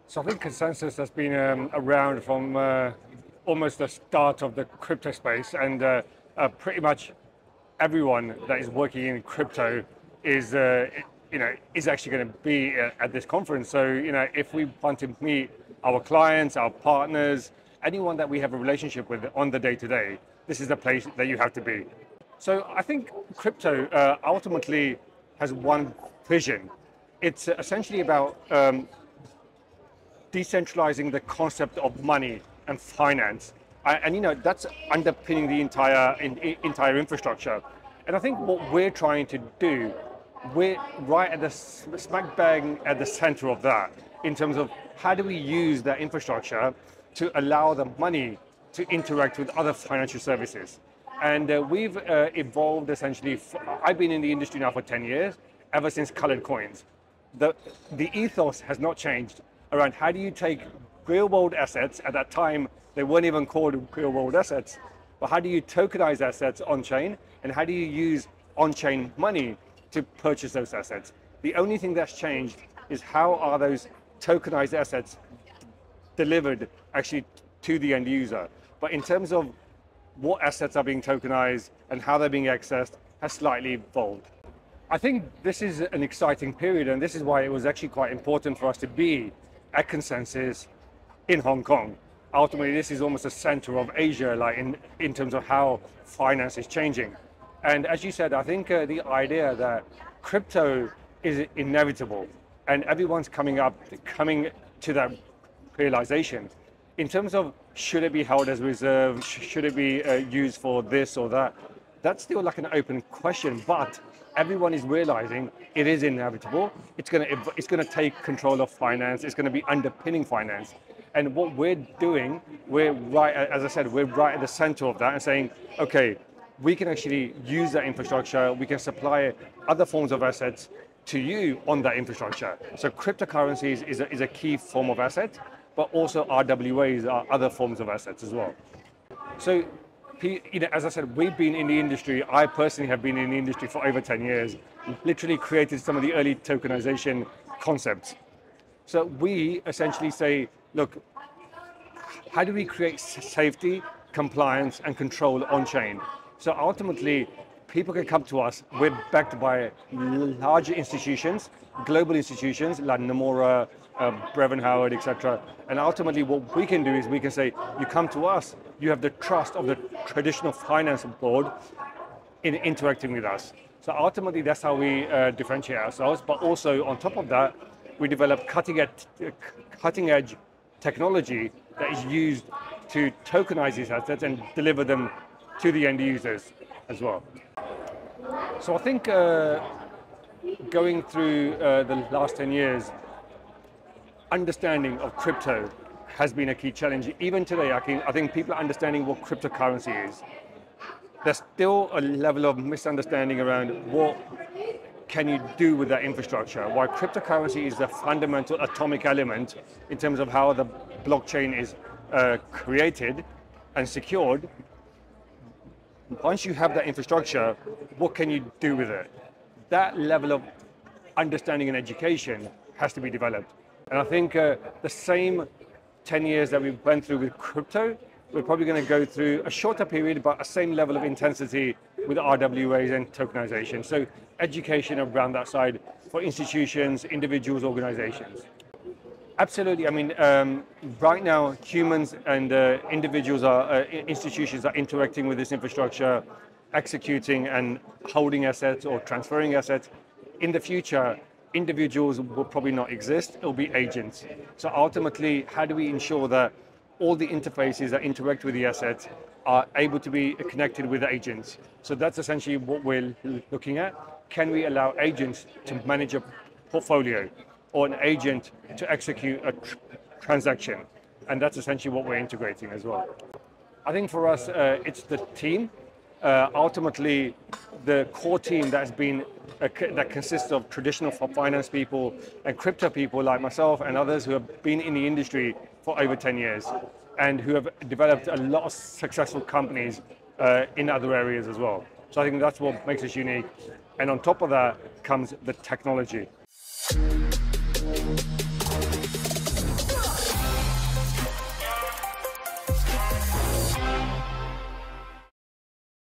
So I think Consensus has been around from almost the start of the crypto space, and pretty much everyone that is working in crypto is, is actually going to be at this conference. So, if we want to meet our clients, our partners, anyone that we have a relationship with on the day-to-day, this is the place that you have to be. So I think crypto ultimately has one vision. It's essentially about decentralizing the concept of money and finance. And that's underpinning the entire infrastructure. And I think what we're trying to do, we're right at the smack bang at the center of that, in terms of how do we use that infrastructure to allow the money to interact with other financial services. And we've evolved essentially. I've been in the industry now for 10 years, ever since colored coins. The ethos has not changed around how do you take real world assets. At that time, they weren't even called real world assets, but how do you tokenize assets on chain, and how do you use on chain money to purchase those assets? The only thing that's changed is how are those tokenized assets delivered actually to the end user. But in terms of what assets are being tokenized and how they're being accessed has slightly evolved. I think this is an exciting period, and this is why it was actually quite important for us to be at Consensus in Hong Kong. Ultimately, this is almost the center of Asia, like in terms of how finance is changing. And as you said, I think the idea that crypto is inevitable, and everyone's coming to that realization. In terms of should it be held as reserve, should it be used for this or that, that's still like an open question, but everyone is realizing it is inevitable. It's going to take control of finance. It's going to be underpinning finance. And what we're doing, we're right, as I said, we're right at the center of that and saying, okay, we can actually use that infrastructure. We can supply other forms of assets to you on that infrastructure. So cryptocurrencies is a key form of asset, but also RWAs are other forms of assets as well. So, as I said, we've been in the industry. I personally have been in the industry for over 10 years, literally created some of the early tokenization concepts. So we essentially say, look, how do we create safety, compliance, and control on chain? So ultimately, people can come to us. We're backed by larger institutions, global institutions like Nomura, Brevan Howard, etc. And ultimately what we can do is we can say, you come to us, you have the trust of the traditional finance board in interacting with us. So ultimately that's how we differentiate ourselves. But also on top of that, we develop cutting edge technology that is used to tokenize these assets and deliver them to the end users as well. So I think going through the last 10 years, understanding of crypto has been a key challenge. Even today, I think people are understanding what cryptocurrency is. There's still a level of misunderstanding around what can you do with that infrastructure. While cryptocurrency is the fundamental atomic element in terms of how the blockchain is created and secured, once you have that infrastructure, what can you do with it? That level of understanding and education has to be developed. And I think the same 10 years that we went through with crypto, we're probably going to go through a shorter period, but a same level of intensity with RWAs and tokenization. So education around that side for institutions, individuals, organizations. Absolutely. I mean, right now, humans and individuals institutions are interacting with this infrastructure, executing and holding assets or transferring assets. In the future, individuals will probably not exist. It'll be agents. So ultimately, how do we ensure that all the interfaces that interact with the assets are able to be connected with agents? So that's essentially what we're looking at. Can we allow agents to manage a portfolio, or an agent to execute a transaction? And that's essentially what we're integrating as well. I think for us, it's the team. Ultimately, the core team that consists of traditional finance people and crypto people like myself and others who have been in the industry for over 10 years and who have developed a lot of successful companies in other areas as well. So I think that's what makes us unique. And on top of that comes the technology.